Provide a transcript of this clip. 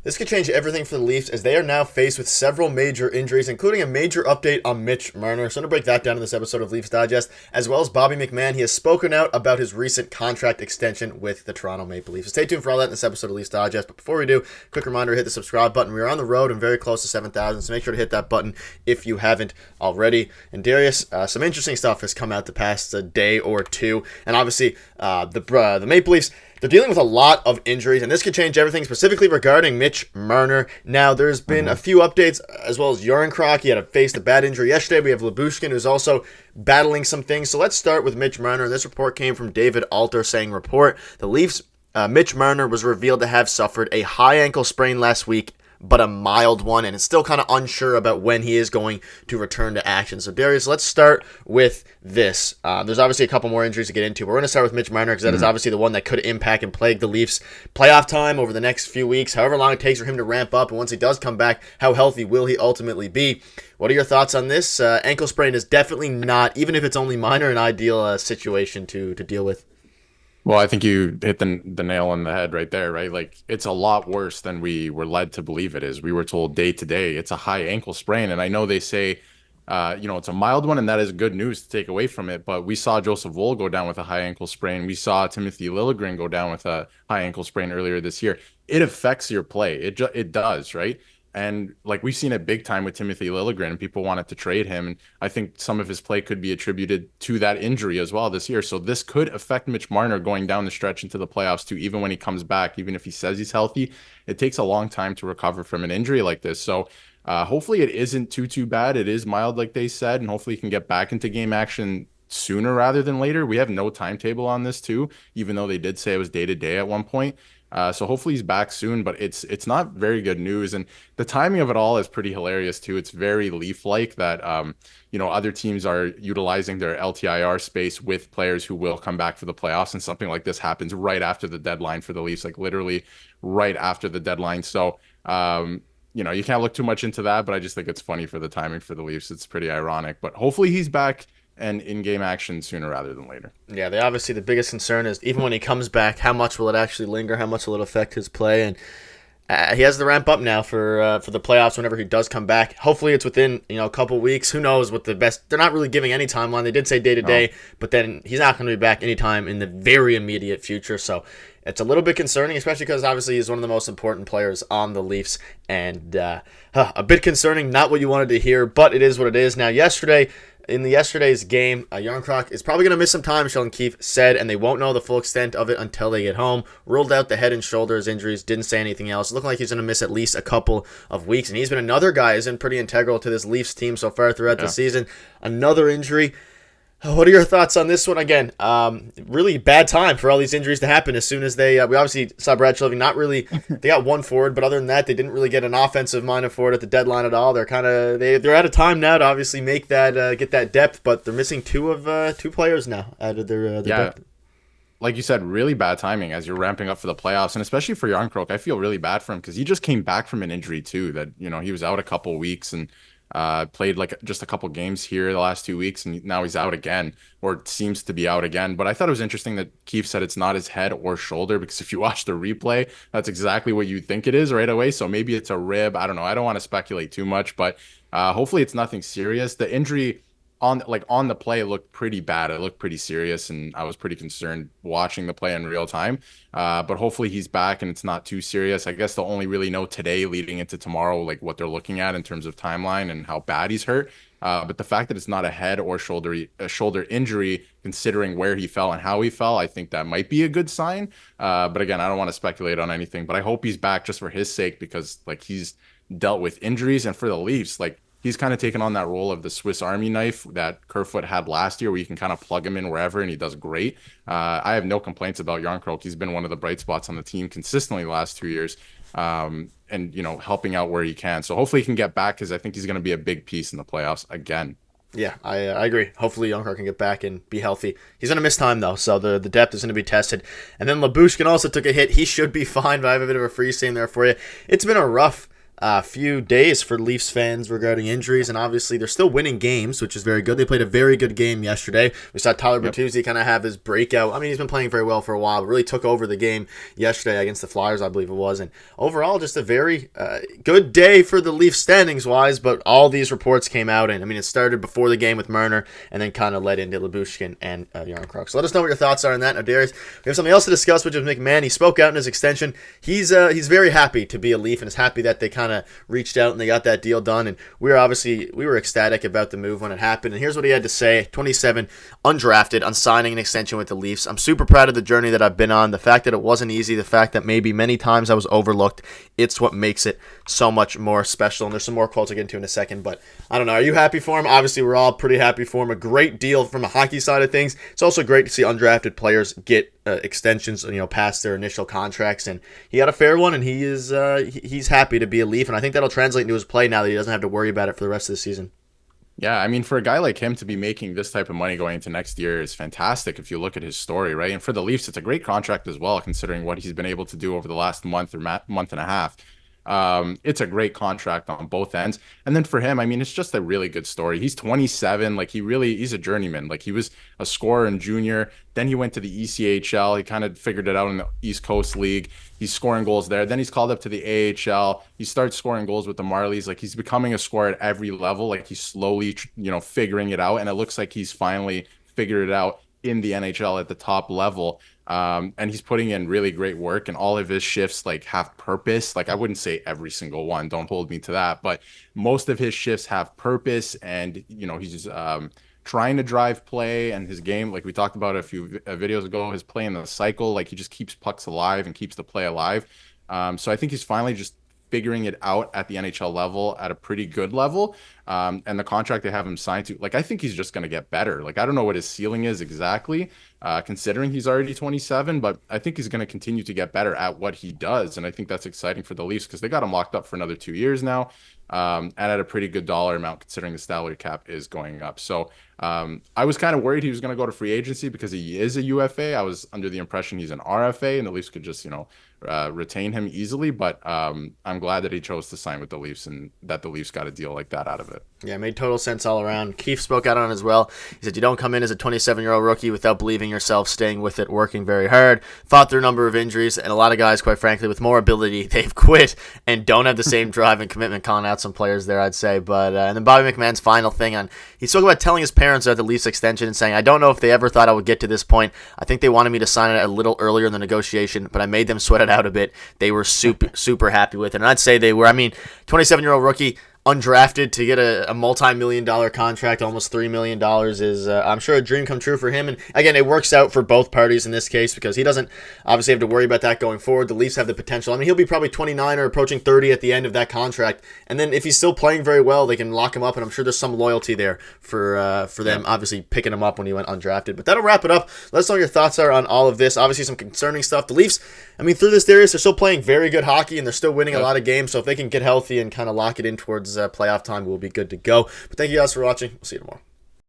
This could change everything for the Leafs as they are now faced with several major injuries, including a major update on Mitch Marner. So I'm going to break that down in this episode of Leafs Digest, as well as Bobby McMann. He has spoken out about his recent contract extension with the Toronto Maple Leafs. So stay tuned for all that in this episode of Leafs Digest. But before we do, quick reminder, hit the subscribe button. We are on the road and very close to 7,000, so make sure to hit that button if you haven't already. And Darius, some interesting stuff has come out the past day or two. And obviously, the Maple Leafs, they're dealing with a lot of injuries, and this could change everything, specifically regarding Mitch Marner. Now, there's been a few updates, as well as Yarncroc. He had faced a bad injury yesterday. We have Lyubushkin, who's also battling some things. So let's start with Mitch Marner. This report came from David Alter saying, the Leafs, Mitch Marner was revealed to have suffered a high ankle sprain last week, but a mild one, and it's still kind of unsure about when he is going to return to action. So, Darius, let's start with this. There's obviously a couple more injuries to get into. We're going to start with Mitch Marner because that is obviously the one that could impact and plague the Leafs' playoff time over the next few weeks, however long it takes for him to ramp up, and once he does come back, how healthy will he ultimately be? What are your thoughts on this? Ankle sprain is definitely not, even if it's only minor, an ideal situation to deal with. Well, I think you hit the nail on the head right there, right? Like, it's a lot worse than we were led to believe it is. We were told day to day it's a high ankle sprain. And I know they say, it's a mild one, and that is good news to take away from it. But we saw Joseph Woll go down with a high ankle sprain. We saw Timothy Liljegren go down with a high ankle sprain earlier this year. It affects your play. It does, right? And like we've seen it big time with Timothy Liljegren, and people wanted to trade him. And I think some of his play could be attributed to that injury as well this year. So this could affect Mitch Marner going down the stretch into the playoffs too, even when he comes back, even if he says he's healthy. It takes a long time to recover from an injury like this. So hopefully it isn't too bad. It is mild, like they said, and hopefully he can get back into game action sooner rather than later. We have no timetable on this too, even though they did say it was day to day at one point. So hopefully he's back soon, but it's not very good news. And the timing of it all is pretty hilarious too. It's very Leaf-like that, other teams are utilizing their LTIR space with players who will come back for the playoffs. And something like this happens right after the deadline for the Leafs, like literally right after the deadline. So, you can't look too much into that, but I just think it's funny for the timing for the Leafs. It's pretty ironic, but hopefully he's back and in-game action sooner rather than later. Yeah, obviously the biggest concern is even when he comes back, how much will it actually linger? How much will it affect his play? And he has the ramp up now for the playoffs whenever he does come back. Hopefully it's within a couple weeks. Who knows what the best? They're not really giving any timeline. They did say day to day, but then he's not going to be back anytime in the very immediate future. So it's a little bit concerning, especially because obviously he's one of the most important players on the Leafs, and a bit concerning. Not what you wanted to hear, but it is what it is. Now, in yesterday's game, Yarncroc is probably going to miss some time, Sheldon Keefe said, and they won't know the full extent of it until they get home. Ruled out the head and shoulders injuries, didn't say anything else. It looked like he's going to miss at least a couple of weeks, and he's been another guy who's been pretty integral to this Leafs team so far throughout the season. Another injury. What are your thoughts on this one? Again, really bad time for all these injuries to happen as soon as we obviously saw Brad Shelby not really, they got one forward, but other than that, they didn't really get an offensive minded forward at the deadline at all. They're they're out of time now to obviously make that, get that depth, but they're missing two players now out of their depth. Like you said, really bad timing as you're ramping up for the playoffs, and especially for Yarncroc. I feel really bad for him because he just came back from an injury too, that, he was out a couple of weeks and played like just a couple games here the last 2 weeks, and now he's out again, or seems to be out again. But I thought it was interesting that Keefe said it's not his head or shoulder, because if you watch the replay, that's exactly what you think it is right away. So maybe it's a rib. I don't know. I don't want to speculate too much, but hopefully it's nothing serious. The injury on the play looked pretty bad. It looked pretty serious, and I was pretty concerned watching the play in real time. But hopefully he's back and it's not too serious. I guess they'll only really know today leading into tomorrow, like what they're looking at in terms of timeline and how bad he's hurt. But the fact that it's not a head or shoulder injury, considering where he fell and how he fell, I think that might be a good sign. But again, I don't want to speculate on anything, but I hope he's back just for his sake, because like he's dealt with injuries, and for the Leafs, like, he's kind of taken on that role of the Swiss Army knife that Kerfoot had last year, where you can kind of plug him in wherever and he does great. I have no complaints about Yarncroc. He's been one of the bright spots on the team consistently the last 2 years, and helping out where he can. So hopefully he can get back, because I think he's going to be a big piece in the playoffs again. Yeah, I agree. Hopefully Yarncroc can get back and be healthy. He's going to miss time, though, so the depth is going to be tested. And then Lyubushkin also took a hit. He should be fine, but I have a bit of a freeze thing there for you. It's been a rough few days for Leafs fans regarding injuries, and obviously they're still winning games, which is very good. They played a very good game yesterday. We saw Tyler Bertuzzi kind of have his breakout. I mean, he's been playing very well for a while, but really took over the game yesterday against the Flyers, I believe it was. And overall, just a very good day for the Leafs standings-wise, but all these reports came out, and I mean, it started before the game with Marner, and then kind of led into Lyubushkin and Yarncroc. So let us know what your thoughts are on that. Now, Darius, we have something else to discuss, which is McMann. He spoke out in his extension. He's very happy to be a Leaf, and is happy that they kind of reached out and they got that deal done, and we were ecstatic about the move when it happened. And here's what he had to say: 27, undrafted, on signing an extension with the Leafs. I'm super proud of the journey that I've been on, the fact that it wasn't easy, the fact that maybe many times I was overlooked. It's what makes it so much more special. And there's some more quotes I'll get into in a second, but I don't know, are you happy for him? Obviously we're all pretty happy for him. A great deal from a hockey side of things. It's also great to see undrafted players get extensions, past their initial contracts, and he got a fair one, and he's happy to be a Leaf, and I think that'll translate into his play now that he doesn't have to worry about it for the rest of the season. Yeah, I mean, for a guy like him to be making this type of money going into next year is fantastic if you look at his story, right? And for the Leafs, it's a great contract as well, considering what he's been able to do over the last month or month and a half. It's a great contract on both ends. And then for him, I mean, it's just a really good story. He's 27. Like, he's a journeyman. Like, he was a scorer in junior. Then he went to the ECHL. He kind of figured it out in the East Coast League. He's scoring goals there. Then he's called up to the AHL. He starts scoring goals with the Marlies. Like, he's becoming a scorer at every level. Like, he's slowly, figuring it out. And it looks like he's finally figured it out in the NHL at the top level. And he's putting in really great work, and all of his shifts like have purpose. Like, I wouldn't say every single one, don't hold me to that, but most of his shifts have purpose, and he's trying to drive play, and his game, like we talked about a few videos ago, his play in the cycle, like he just keeps pucks alive and keeps the play alive. So I think he's finally just figuring it out at the NHL level at a pretty good level. And the contract they have him signed to, like, I think he's just going to get better. Like, I don't know what his ceiling is exactly, considering he's already 27, but I think he's going to continue to get better at what he does. And I think that's exciting for the Leafs because they got him locked up for another 2 years now, and at a pretty good dollar amount considering the salary cap is going up. So I was kind of worried he was going to go to free agency because he is a UFA. I was under the impression he's an RFA and the Leafs could just, retain him easily. But I'm glad that he chose to sign with the Leafs and that the Leafs got a deal like that out of it. Yeah, it made total sense all around. Keefe spoke out on it as well. He said, you don't come in as a 27-year-old rookie without believing yourself, staying with it, working very hard, fought through a number of injuries, and a lot of guys, quite frankly, with more ability, they've quit and don't have the same drive and commitment. Calling out some players there, I'd say. But and then Bobby McMahon's final thing he spoke about telling his parents about the Leafs extension and saying, I don't know if they ever thought I would get to this point. I think they wanted me to sign it a little earlier in the negotiation, but I made them sweat it out a bit. They were super happy with it. And I'd say they were. I mean, 27-year-old rookie, undrafted, to get a multi-million-dollar contract, almost $3 million, is, I'm sure, a dream come true for him. And again, it works out for both parties in this case because he doesn't obviously have to worry about that going forward. The Leafs have the potential. I mean, he'll be probably 29 or approaching 30 at the end of that contract. And then if he's still playing very well, they can lock him up, and I'm sure there's some loyalty there for them, obviously picking him up when he went undrafted. But that'll wrap it up. Let us know what your thoughts are on all of this. Obviously, some concerning stuff. The Leafs, I mean, through this, Darius, they're still playing very good hockey, and they're still winning a lot of games. So if they can get healthy and kind of lock it in towards playoff time, we'll be good to go. But thank you guys for watching. We'll see you tomorrow.